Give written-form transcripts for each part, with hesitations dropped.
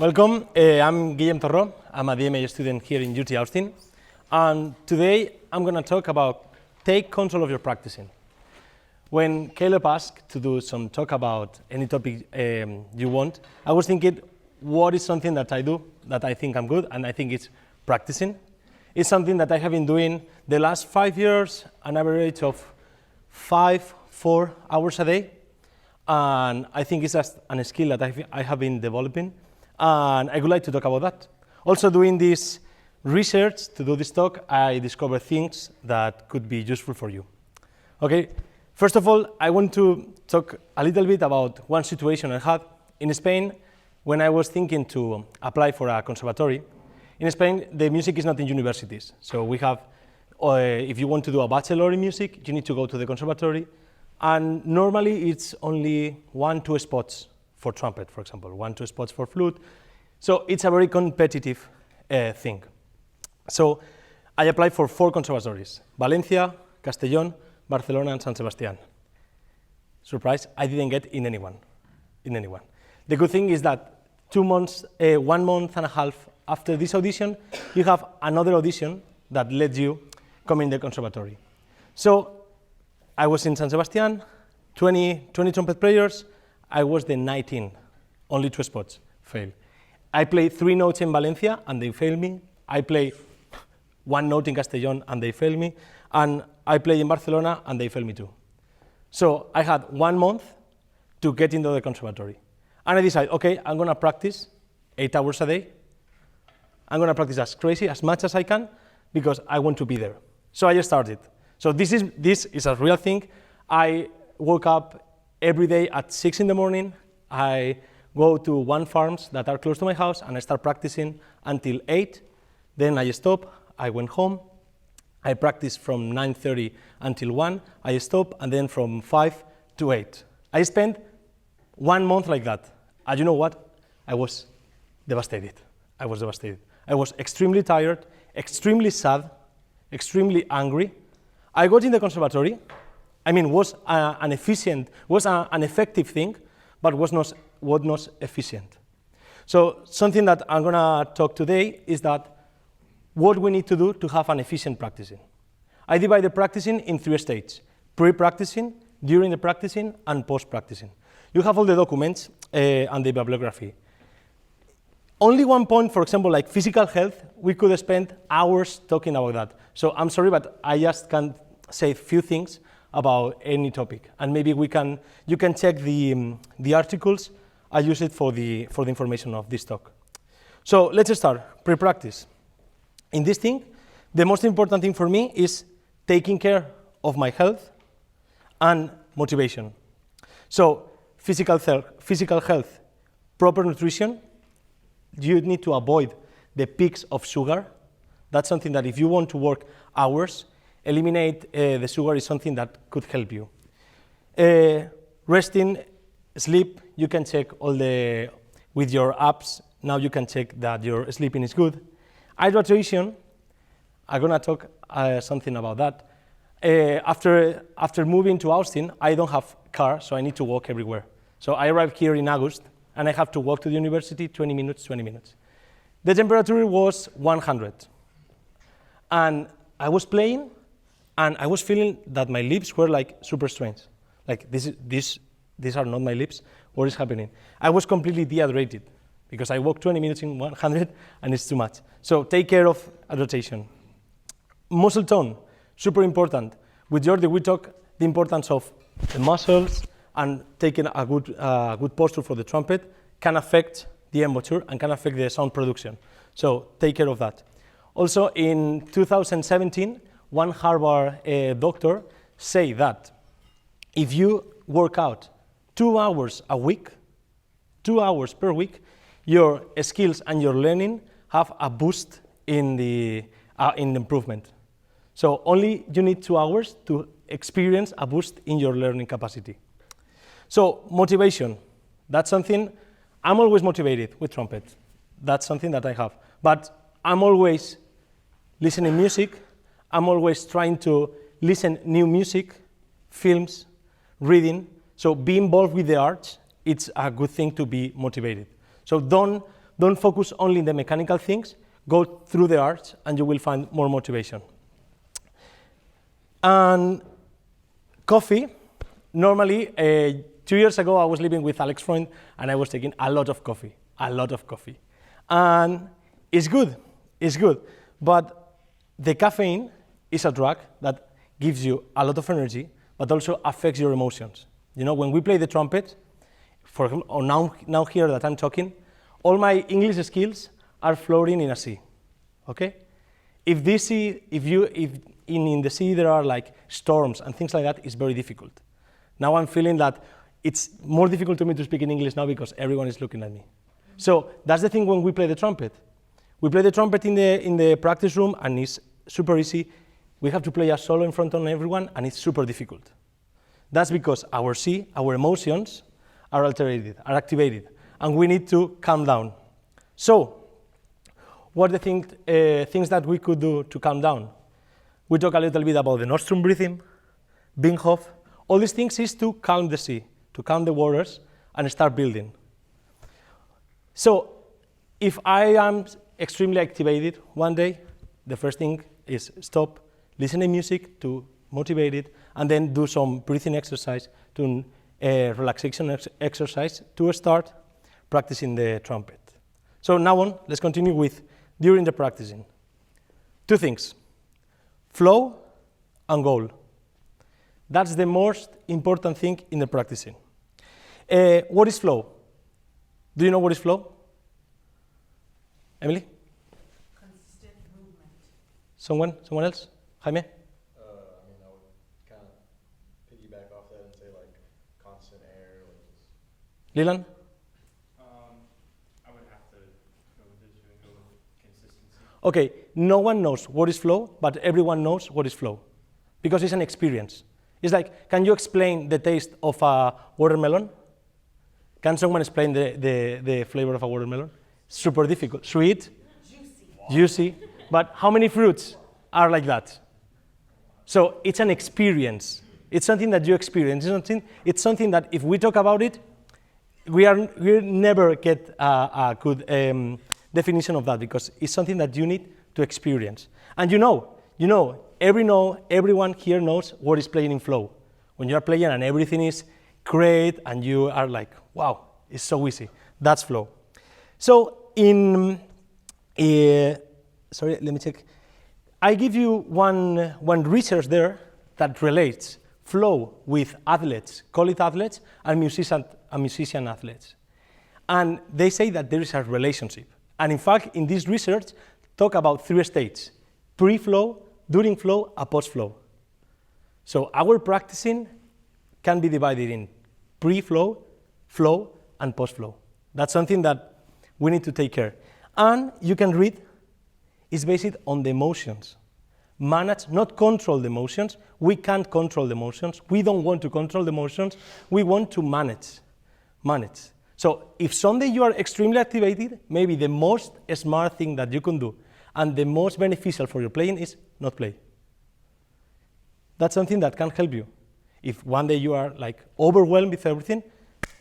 Welcome, I'm Guillem Torro. I'm a DMA student here in UT Austin. And today I'm going to talk about take control of your practicing. When Caleb asked to do some talk about any topic you want, I was thinking, what is something that I do that I think I'm good, and I think it's practicing. It's something that I have been doing the last 5 years, an average of 4 hours a day. And I think it's just a skill that I have been developing, and I would like to talk about that. Also, doing this research to do this talk, I discovered things that could be useful for you. Okay, first of all, I want to talk a little bit about one situation I had in Spain when I was thinking to apply for a conservatory. In Spain, the music is not in universities, so we have, if you want to do a bachelor in music, you need to go to the conservatory. And normally it's only 1-2 spots for trumpet, for example, 1-2 spots for flute. So it's a very competitive thing. So I applied for 4 conservatories: Valencia, Castellón, Barcelona, and San Sebastián. Surprise, I didn't get in anyone. The good thing is that 2 months, 1 month and a half after this audition, you have another audition that lets you come in the conservatory. So I was in San Sebastián, 20 trumpet players. I was the 19, only 2 spots, failed. I played 3 notes in Valencia and they failed me. I played 1 note in Castellón and they failed me. And I played in Barcelona and they failed me too. So I had 1 month to get into the conservatory. And I decided, okay, I'm gonna practice 8 hours a day. I'm gonna practice as crazy, as much as I can, because I want to be there. So I just started. So this is a real thing. I woke up every day at 6 in the morning. I go to 1 farms that are close to my house and I start practicing until 8. Then I stop, I went home. I practiced from 9:30 until 1. I stop, and then from 5 to 8. I spent 1 month like that. And you know what? I was devastated. I was extremely tired, extremely sad, extremely angry. I got in the conservatory. I mean, was an effective thing, but was not efficient. So something that I'm gonna talk today is that what we need to do to have an efficient practicing. I divide the practicing in 3 stages: pre-practicing, during the practicing, and post-practicing. You have all the documents and the bibliography. Only one point, for example, like physical health, we could spend hours talking about that. So I'm sorry, but I just can't say a few things about any topic. And maybe you can check the articles. I use it for the information of this talk. So let's start, pre-practice. In this thing, the most important thing for me is taking care of my health and motivation. So physical health, proper nutrition. You need to avoid the peaks of sugar. That's something that if you want to work hours, eliminate the sugar is something that could help you. Resting, sleep, you can check with your apps. Now you can check that your sleeping is good. Hydration, I'm gonna talk something about that. After moving to Austin, I don't have a car, so I need to walk everywhere. So I arrived here in August, and I have to walk to the university 20 minutes. The temperature was 100. And I was playing, and I was feeling that my lips were like super strange. Like these are not my lips, what is happening? I was completely dehydrated because I walked 20 minutes in 100 and it's too much. So take care of hydration. Muscle tone, super important. With Jordi, we talk the importance of the muscles, and taking a good posture for the trumpet can affect the embouchure and can affect the sound production. So take care of that. Also, in 2017, one Harvard doctor said that if you work out 2 hours a week, 2 hours per week, your skills and your learning have a boost in the improvement. So only you need 2 hours to experience a boost in your learning capacity. So motivation, that's something, I'm always motivated with trumpet. That's something that I have. But I'm always listening music. I'm always trying to listen new music, films, reading. So be involved with the arts, it's a good thing to be motivated. So don't don't focus only on the mechanical things, go through the arts and you will find more motivation. And coffee, normally, 2 years ago I was living with Alex Freund and I was taking a lot of coffee. And it's good, but the caffeine is a drug that gives you a lot of energy, but also affects your emotions. You know, when we play the trumpet, for example, or now here that I'm talking, all my English skills are floating in a sea, okay? If in the sea there are like storms and things like that, it's very difficult. Now I'm feeling that it's more difficult to me to speak in English now because everyone is looking at me. So that's the thing when we play the trumpet. We play the trumpet in the practice room and it's super easy. We have to play a solo in front of everyone and it's super difficult. That's because our emotions are activated, and we need to calm down. So, what are the things that we could do to calm down? We talk a little bit about the Nostrum breathing, Binghoff. All these things is to calm the sea, to calm the waters, and start building. So, if I am extremely activated one day, the first thing is stop, listen to music to motivate it, and then do some breathing exercise, to relaxation exercise to start practicing the trumpet. So now on, let's continue with during the practicing. Two things, flow and goal. That's the most important thing in the practicing. What is flow? Do you know what is flow? Emily? Consistent movement. Someone else? Jaime? I would kind of piggyback off that and say like constant air. Leland? I would have to go with this and go with consistency. Okay, no one knows what is flow, but everyone knows what is flow because it's an experience. It's like, can you explain the taste of a watermelon? Can someone explain the flavor of a watermelon? Super difficult. Sweet, juicy, but how many fruits are like that? So it's an experience. It's something that you experience. It's something that if we talk about it, we'll never get a good definition of that because it's something that you need to experience. And everyone here knows what is playing in flow. When you are playing and everything is great and you are like, wow, it's so easy. That's flow. So sorry, let me check. I give you one research there that relates flow with athletes, college athletes, and musician athletes. And they say that there is a relationship. And in fact, in this research, talk about 3 states: pre-flow, during flow, and post-flow. So our practicing can be divided in pre-flow, flow, and post-flow. That's something that we need to take care. And you can read, it's based on the emotions. Manage, not control the emotions. We can't control the emotions. We don't want to control the emotions. We want to manage. So if someday you are extremely activated, maybe the most smart thing that you can do and the most beneficial for your playing is not play. That's something that can help you. If one day you are like overwhelmed with everything,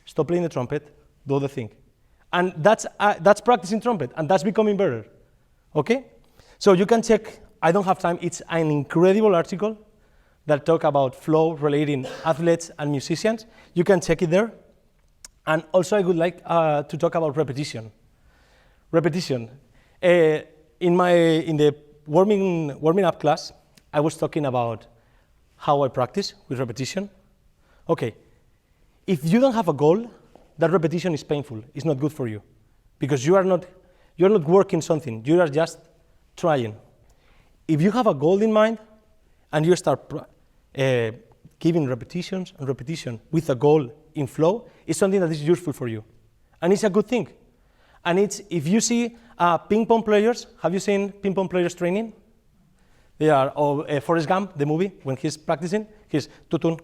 stop playing the trumpet, do the thing. And that's practicing trumpet, and that's becoming better, okay? So you can check, I don't have time, it's an incredible article that talk about flow relating athletes and musicians. You can check it there. And also I would like to talk about repetition. Repetition. In the warming up class, I was talking about how I practice with repetition. Okay, if you don't have a goal, that repetition is painful. It's not good for you because you're not working something. You are just trying. If you have a goal in mind and you start giving repetitions and repetition with a goal in flow, it's something that is useful for you, and it's a good thing. And it's, if you see ping pong players, have you seen ping pong players training? They are, Forrest Gump, the movie, when he's practicing, he's tutun.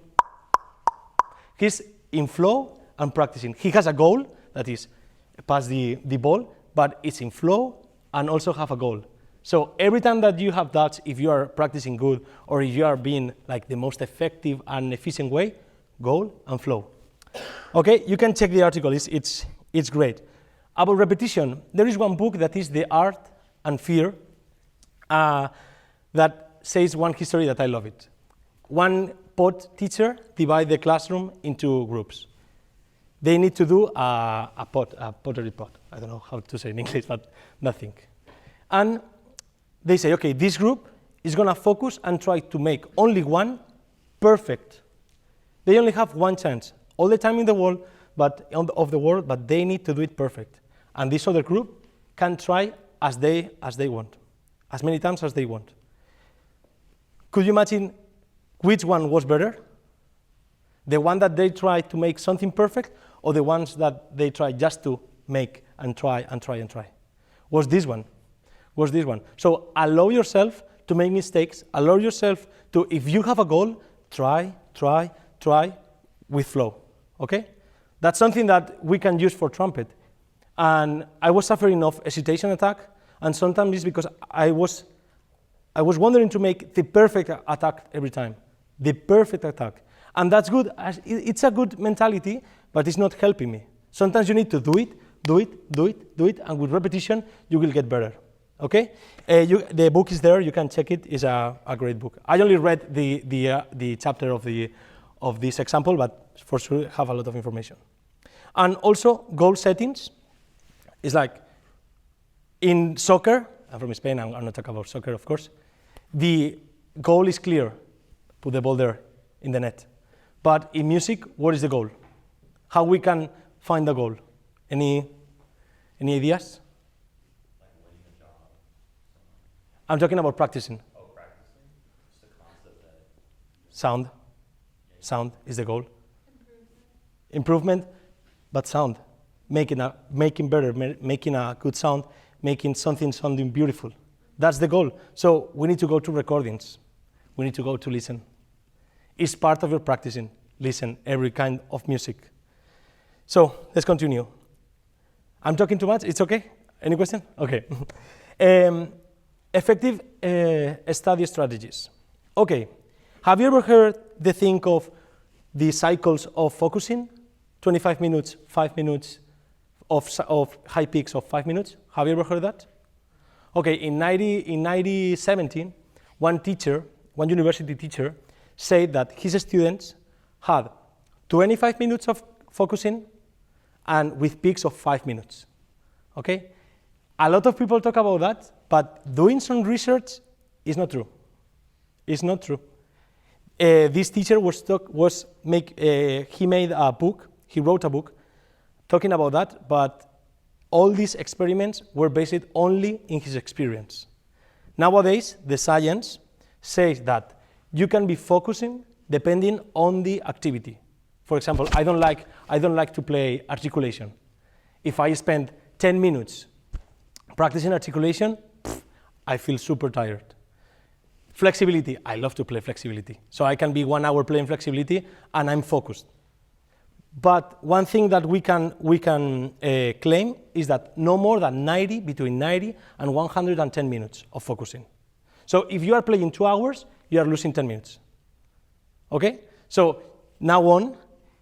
He's in flow and practicing. He has a goal that is pass the ball, but it's in flow and also have a goal. So every time that you have that, if you are practicing good or if you are being like the most effective and efficient way, goal and flow. Okay, you can check the article, it's great. About repetition, there is one book that is The Art and Fear that says one history that I love it. One pot teacher divides the classroom into groups. They need to do a pottery pot. I don't know how to say in English, but nothing. And they say, okay, this group is going to focus and try to make only one perfect. They only have one chance all the time in the world, but they need to do it perfect. And this other group can try as they want, as many times as they want. Could you imagine which one was better? The one that they try to make something perfect, or the ones that they try just to make and try and try and try? Was this one. So allow yourself to make mistakes, allow yourself to, if you have a goal, try with flow, okay? That's something that we can use for trumpet. And I was suffering of hesitation attack, and sometimes it's because I was wondering to make the perfect attack every time, the perfect attack. And that's good, it's a good mentality, but it's not helping me. Sometimes you need to do it, and with repetition, you will get better, okay? The book is there, you can check it, it's a great book. I only read the chapter of this example, but for sure have a lot of information. And also, goal settings is like, in soccer, I'm from Spain, I'm not talking about soccer, of course, the goal is clear, put the ball there in the net. But in music, what is the goal? How we can find the goal? Any ideas? Like winning a job. I'm talking about practicing. Oh, practicing? Just the concept that Sound is the goal. Improvement, but sound. Making better, making a good sound, making something sounding beautiful. That's the goal. So we need to go to recordings. We need to go to listen. It's part of your practicing. Listen every kind of music. So let's continue. I'm talking too much. It's okay? Any question? Okay. Effective study strategies. Okay. Have you ever heard the thing of the cycles of focusing? 25 minutes, 5 minutes of high peaks of 5 minutes. Have you ever heard that? Okay, in 1917, one university teacher, said that his students had 25 minutes of focusing and with peaks of 5 minutes. Okay? A lot of people talk about that, but doing some research is not true. It's not true. This teacher he made a book, he wrote a book talking about that, but all these experiments were based only in his experience. Nowadays, the science says that you can be focusing depending on the activity. For example, I don't like to play articulation. If I spend 10 minutes practicing articulation, I feel super tired. Flexibility, I love to play flexibility. So I can be 1 hour playing flexibility and I'm focused. But one thing that we can claim is that no more than between 90 and 110 minutes of focusing. So if you are playing 2 hours, you are losing 10 minutes. Okay? So now on,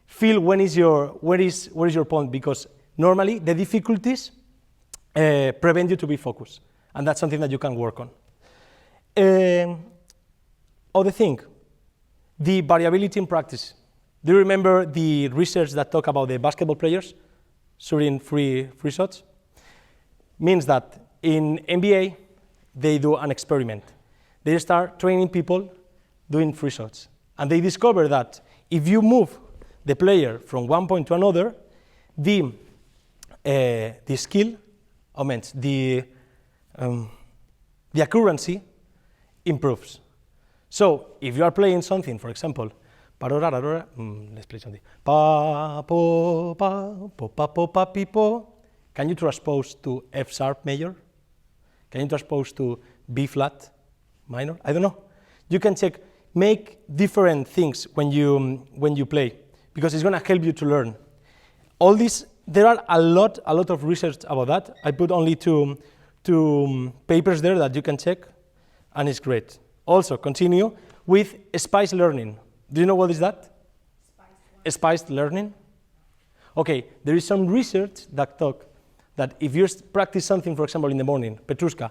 feel where is your point, because normally the difficulties prevent you to be focused, and that's something that you can work on. Other thing, the variability in practice. Do you remember the research that talk about the basketball players shooting free shots? Means that in NBA, they do an experiment. They start training people doing free shots. And they discover that if you move the player from one point to another, the skill augments, the accuracy improves. So if you are playing something, for example, let's play something. Pa po pa po pa po pa pi po. Can you transpose to F sharp major? Can you transpose to B flat minor? I don't know. You can check. Make different things when you play, because it's going to help you to learn. All this, there are a lot of research about that. I put only two papers there that you can check, and it's great. Also, continue with spiced learning. Do you know what is that? Spiced learning. Okay, there is some research that talk that if you practice something, for example, in the morning, Petrushka,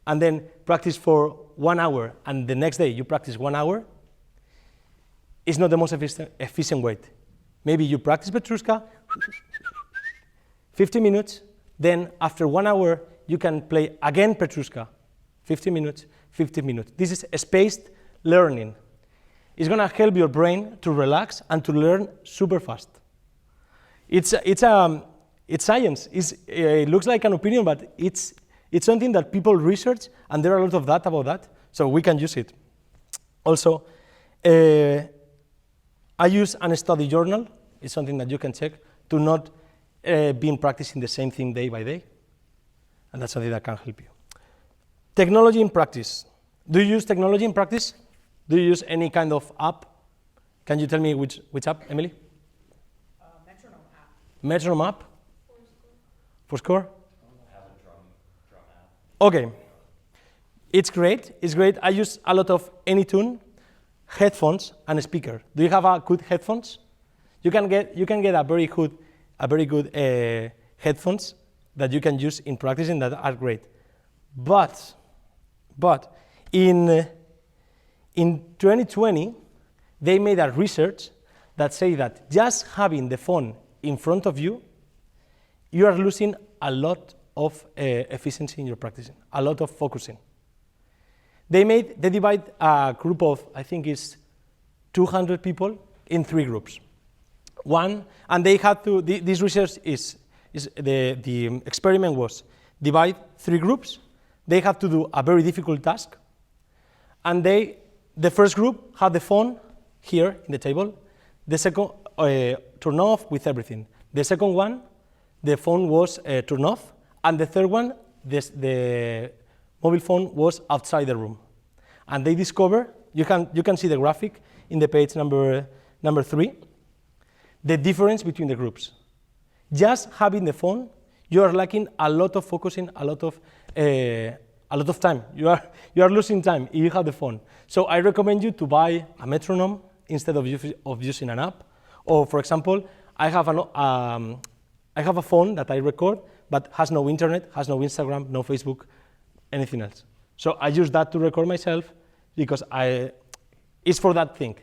and then practice for 1 hour, and the next day you practice 1 hour, it's not the most efficient way. Maybe you practice Petrushka, 50 minutes, then after 1 hour, you can play again Petrushka, 50 minutes, 50 minutes. This is spaced learning. It's gonna help your brain to relax and to learn super fast. It's science. It looks like an opinion, but it's something that people research, and there are a lot of data about that, so we can use it. Also, I use a study journal. It's something that you can check to not be practicing the same thing day by day, and that's something that can help you. Technology in practice. Do you use technology in practice? Do you use any kind of app? Can you tell me which app, Emily? Metronome app. Metronome app? For score? I have a drum app. Okay. It's great. It's great. I use a lot of Anytune, headphones, and a speaker. Do you have a good headphones? You can get a very good headphones that you can use in practicing that are great. But in 2020, they made a research that say that just having the phone in front of you, you are losing a lot of efficiency in your practicing, a lot of focusing. They divide a group of, I think it's 200 people in 3 groups. And they had to, this research the experiment was divide 3 groups. They have to do a very difficult task. And the first group had the phone here in the table. The second, turn off with everything. The second one, the phone was turned off. And the third one, the mobile phone was outside the room. And they discover, you can see the graphic in the page number 3, the difference between the groups. Just having the phone, you are lacking a lot of focusing, a lot of time. You are losing time if you have the phone. So I recommend you to buy a metronome instead of using an app. Or for example, I have a phone that I record, but has no internet, has no Instagram, no Facebook, anything else. So I use that to record myself because it's for that thing.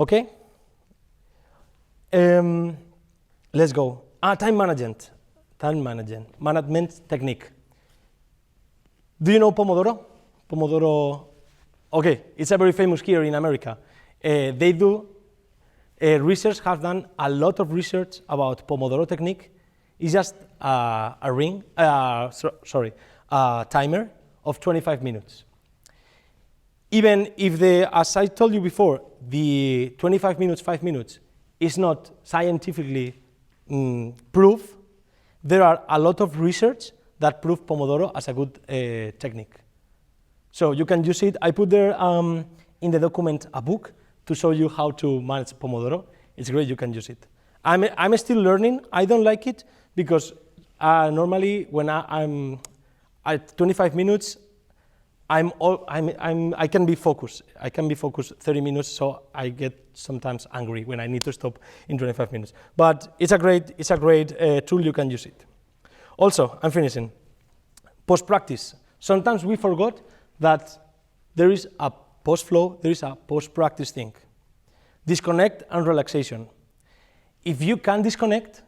Okay? Let's go. Time management technique. Do you know Pomodoro? Pomodoro, okay, it's a very famous here in America. Research has done a lot of research about Pomodoro Technique. It's just a timer of 25 minutes. Even if as I told you before, the 25 minutes, 5 minutes is not scientifically proof, there are a lot of research that prove Pomodoro as a good technique. So you can use it. I put there in the document a book to show you how to manage Pomodoro. It's great, you can use it. I'm still learning. I don't like it because normally when I'm at 25 minutes, I can be focused. I can be focused 30 minutes, so I get sometimes angry when I need to stop in 25 minutes. But it's a great tool, you can use it. Also, I'm finishing. Post-practice. Sometimes we forgot that there is a post-flow, there is a post-practice thing. Disconnect and relaxation. If you can disconnect,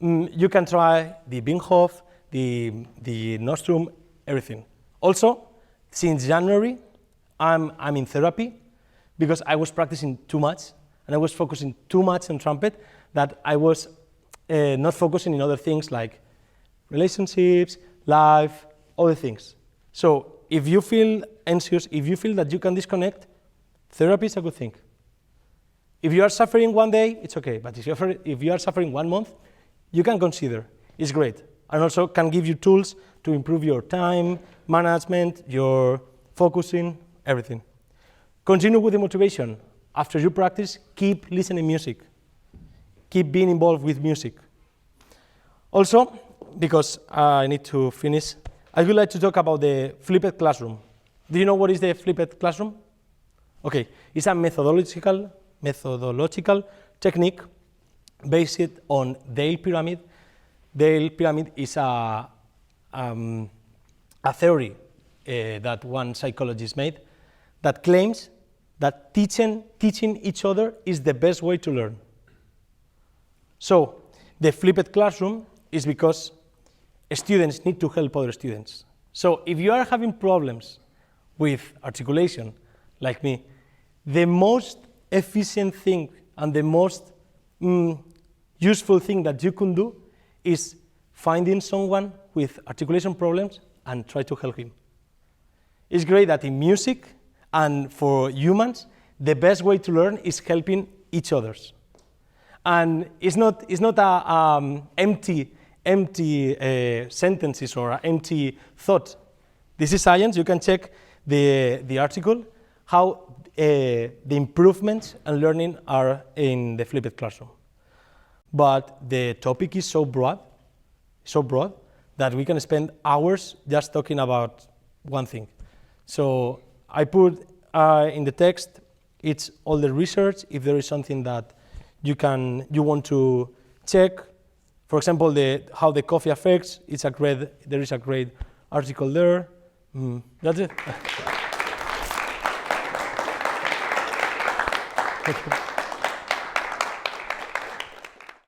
you can try the Binghoff, the Nostrum, everything. Also, since January, I'm in therapy because I was practicing too much and I was focusing too much on trumpet that I was not focusing in other things like relationships, life, other things. So if you feel anxious, if you feel that you can disconnect, therapy is a good thing. If you are suffering one day, it's okay, but if you are suffering 1 month, you can consider, it's great. And also can give you tools to improve your time management, your focusing, everything. Continue with the motivation. After you practice, keep listening music. Keep being involved with music. Also, because I need to finish, I would like to talk about the flipped classroom. Do you know what is the flipped classroom? Okay, it's a methodological technique based on Dale pyramid. Dale pyramid is a theory that one psychologist made that claims that teaching each other is the best way to learn. So the flipped classroom is because students need to help other students. So if you are having problems with articulation, like me, the most efficient thing and the most useful thing that you can do is finding someone with articulation problems and try to help him. It's great that in music and for humans, the best way to learn is helping each others. And it's not empty sentences or empty thought. This is science. You can check the article, how the improvements and learning are in the flipped classroom. But the topic is so broad that we can spend hours just talking about one thing. So I put in the text, it's all the research. If there is something that you want to check, for example, how the coffee affects, there is a great article there. That's it. Thank you.